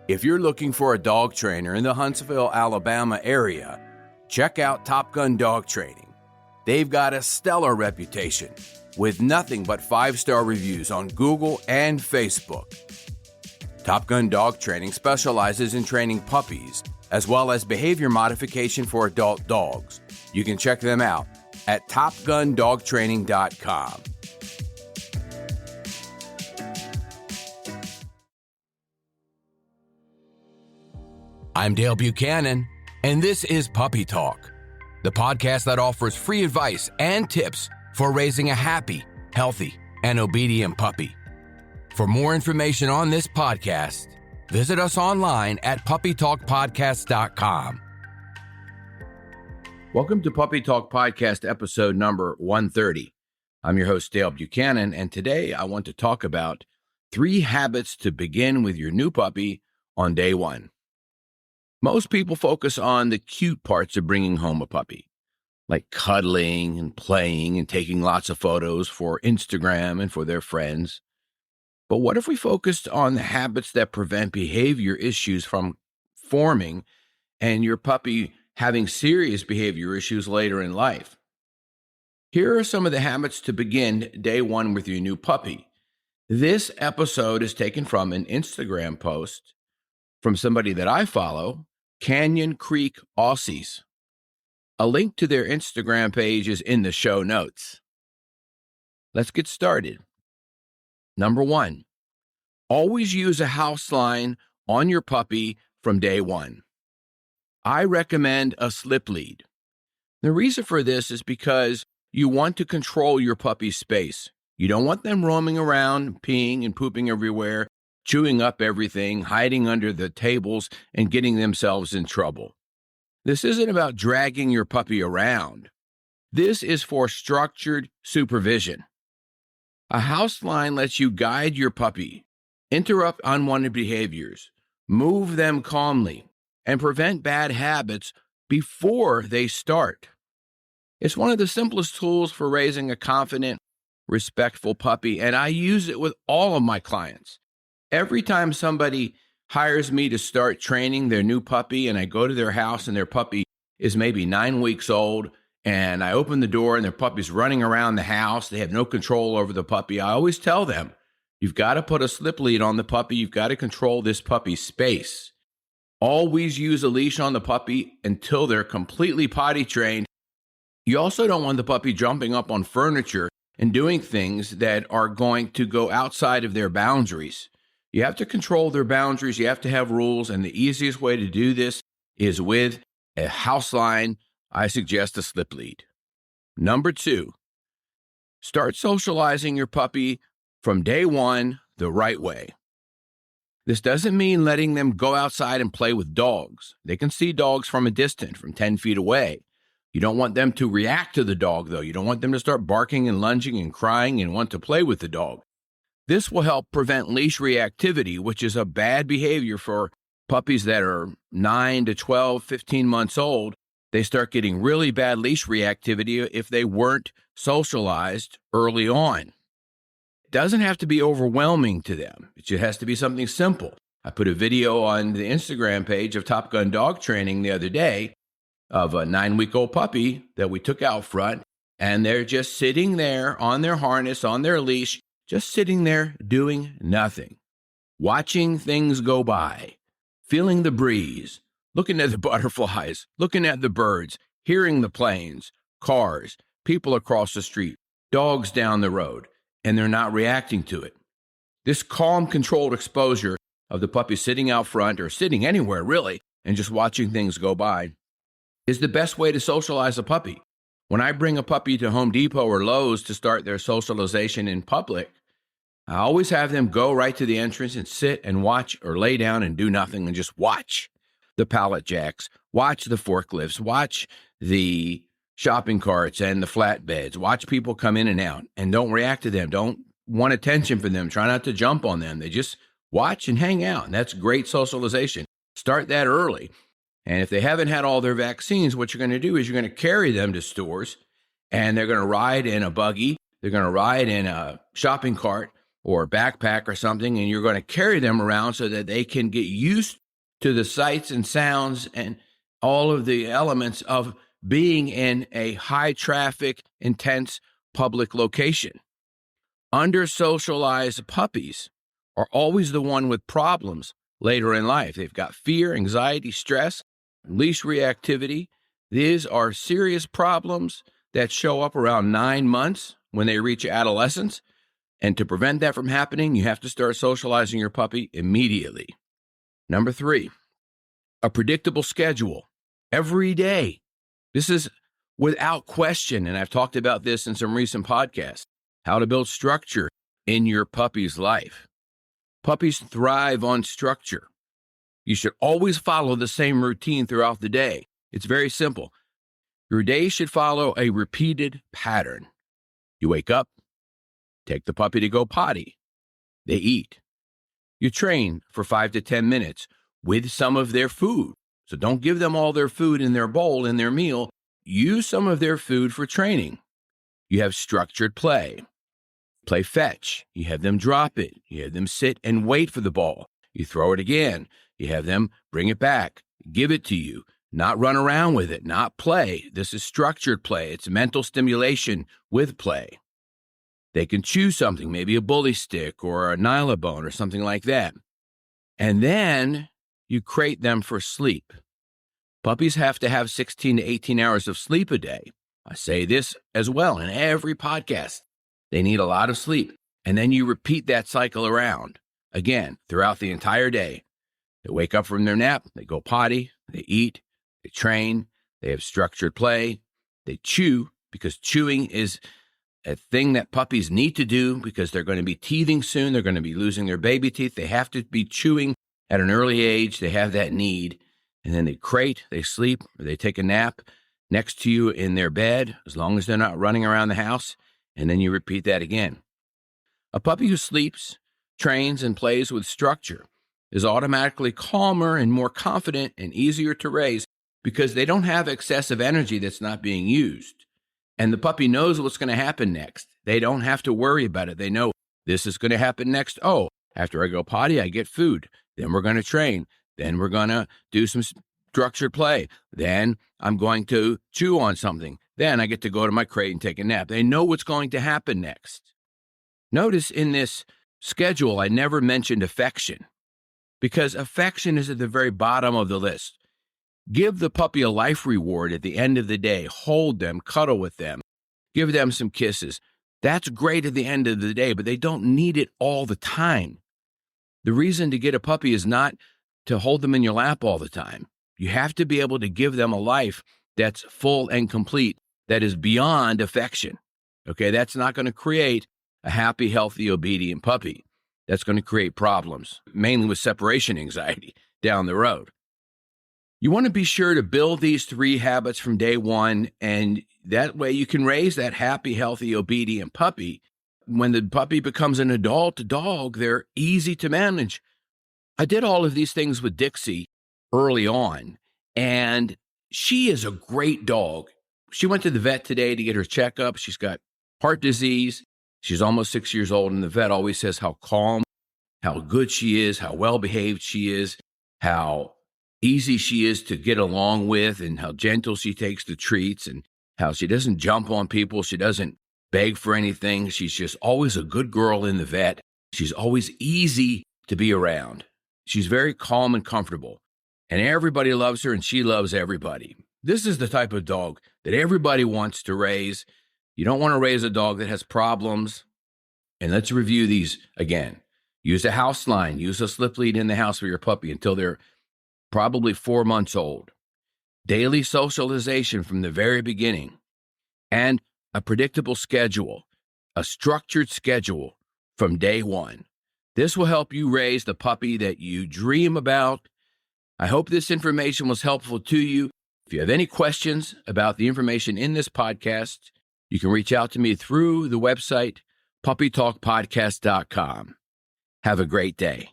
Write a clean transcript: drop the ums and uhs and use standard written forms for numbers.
If you're looking for a dog trainer in the Huntsville, Alabama area, check out Top Gun Dog Training. They've got a stellar reputation with nothing but 5-star reviews on Google and Facebook. Top Gun Dog Training specializes in training puppies as well as behavior modification for adult dogs. You can check them out at topgundogtraining.com. I'm Dale Buchanan, and this is Puppy Talk, the podcast that offers free advice and tips for raising a happy, healthy, and obedient puppy. For more information on this podcast, visit us online at puppytalkpodcast.com. Welcome to Puppy Talk Podcast episode number 130. I'm your host, Dale Buchanan, and today I want to talk about 3 habits to begin with your new puppy on day 1. Most people focus on the cute parts of bringing home a puppy, like cuddling and playing and taking lots of photos for Instagram and for their friends. But what if we focused on the habits that prevent behavior issues from forming and your puppy having serious behavior issues later in life? Here are some of the habits to begin day 1 with your new puppy. This episode is taken from an Instagram post from somebody that I follow, Canyon Creek Aussies. A link to their Instagram page is in the show notes. Let's get started. Number 1, always use a house line on your puppy from day 1. I recommend a slip lead. The reason for this is because you want to control your puppy's space. You don't want them roaming around, peeing and pooping everywhere, chewing up everything, hiding under the tables, and getting themselves in trouble. This isn't about dragging your puppy around. This is for structured supervision. A house line lets you guide your puppy, interrupt unwanted behaviors, move them calmly, and prevent bad habits before they start. It's one of the simplest tools for raising a confident, respectful puppy, and I use it with all of my clients. Every time somebody hires me to start training their new puppy and I go to their house and their puppy is maybe 9 weeks old and I open the door and their puppy's running around the house, they have no control over the puppy, I always tell them, you've got to put a slip lead on the puppy, you've got to control this puppy's space. Always use a leash on the puppy until they're completely potty trained. You also don't want the puppy jumping up on furniture and doing things that are going to go outside of their boundaries. You have to control their boundaries. You have to have rules. And the easiest way to do this is with a house line. I suggest a slip lead. Number 2, start socializing your puppy from day 1 the right way. This doesn't mean letting them go outside and play with dogs. They can see dogs from a distance, from 10 feet away. You don't want them to react to the dog, though. You don't want them to start barking and lunging and crying and want to play with the dog. This will help prevent leash reactivity, which is a bad behavior for puppies that are 9 to 12, 15 months old. They start getting really bad leash reactivity if they weren't socialized early on. It doesn't have to be overwhelming to them. It just has to be something simple. I put a video on the Instagram page of Top Gun Dog Training the other day of a 9-week-old puppy that we took out front, and they're just sitting there on their harness, on their leash, just sitting there doing nothing, watching things go by, feeling the breeze, looking at the butterflies, looking at the birds, hearing the planes, cars, people across the street, dogs down the road, and they're not reacting to it. This calm, controlled exposure of the puppy sitting out front or sitting anywhere really and just watching things go by is the best way to socialize a puppy. When I bring a puppy to Home Depot or Lowe's to start their socialization in public, I always have them go right to the entrance and sit and watch or lay down and do nothing and just watch the pallet jacks, watch the forklifts, watch the shopping carts and the flatbeds, watch people come in and out, and don't react to them. Don't want attention from them. Try not to jump on them. They just watch and hang out, and that's great socialization. Start that early. And if they haven't had all their vaccines, what you're going to do is you're going to carry them to stores, and they're going to ride in a buggy, they're going to ride in a shopping cart, or a backpack or something, and you're going to carry them around so that they can get used to the sights and sounds and all of the elements of being in a high traffic, intense public location. Under-socialized puppies are always the one with problems later in life. They've got fear, anxiety, stress, leash reactivity. These are serious problems that show up around 9 months when they reach adolescence. And to prevent that from happening, you have to start socializing your puppy immediately. Number 3, a predictable schedule every day. This is without question, and I've talked about this in some recent podcasts, how to build structure in your puppy's life. Puppies thrive on structure. You should always follow the same routine throughout the day. It's very simple. Your day should follow a repeated pattern. You wake up, take the puppy to go potty. They eat. You train for 5 to 10 minutes with some of their food. So don't give them all their food in their bowl, in their meal. Use some of their food for training. You have structured play. Play fetch. You have them drop it. You have them sit and wait for the ball. You throw it again. You have them bring it back, give it to you, not run around with it, not play. This is structured play. It's mental stimulation with play. They can choose something, maybe a bully stick or a nylabone or something like that. And then you crate them for sleep. Puppies have to have 16 to 18 hours of sleep a day. I say this as well in every podcast. They need a lot of sleep. And then you repeat that cycle around again throughout the entire day. They wake up from their nap, they go potty, they eat, they train, they have structured play, they chew, because chewing is a thing that puppies need to do because they're going to be teething soon. They're going to be losing their baby teeth. They have to be chewing at an early age. They have that need. And then they crate, they sleep, or they take a nap next to you in their bed, as long as they're not running around the house. And then you repeat that again. A puppy who sleeps, trains, and plays with structure is automatically calmer and more confident and easier to raise because they don't have excessive energy that's not being used. And the puppy knows what's going to happen next. They don't have to worry about it. They know this is going to happen next. Oh, after I go potty, I get food. Then we're going to train. Then we're going to do some structured play. Then I'm going to chew on something. Then I get to go to my crate and take a nap. They know what's going to happen next. Notice in this schedule, I never mentioned affection because affection is at the very bottom of the list. Give the puppy a life reward at the end of the day. Hold them, cuddle with them, give them some kisses. That's great at the end of the day, but they don't need it all the time. The reason to get a puppy is not to hold them in your lap all the time. You have to be able to give them a life that's full and complete, that is beyond affection. Okay, that's not going to create a happy, healthy, obedient puppy. That's going to create problems, mainly with separation anxiety down the road. You want to be sure to build these 3 habits from day one, and that way you can raise that happy, healthy, obedient puppy. When the puppy becomes an adult dog, they're easy to manage. I did all of these things with Dixie early on, and she is a great dog. She went to the vet today to get her checkup. She's got heart disease. She's almost 6 years old, and the vet always says how calm, how good she is, how well-behaved she is, how easy she is to get along with, and how gentle she takes the treats, and how she doesn't jump on people. She doesn't beg for anything. She's just always a good girl in the vet. She's always easy to be around. She's very calm and comfortable, and everybody loves her, and she loves everybody. This is the type of dog that everybody wants to raise. You don't want to raise a dog that has problems. And let's review these again. Use a house line. Use a slip lead in the house for your puppy until they're probably 4 months old. Daily socialization from the very beginning. And a predictable schedule, a structured schedule from day one. This will help you raise the puppy that you dream about. I hope this information was helpful to you. If you have any questions about the information in this podcast, you can reach out to me through the website, puppytalkpodcast.com. Have a great day.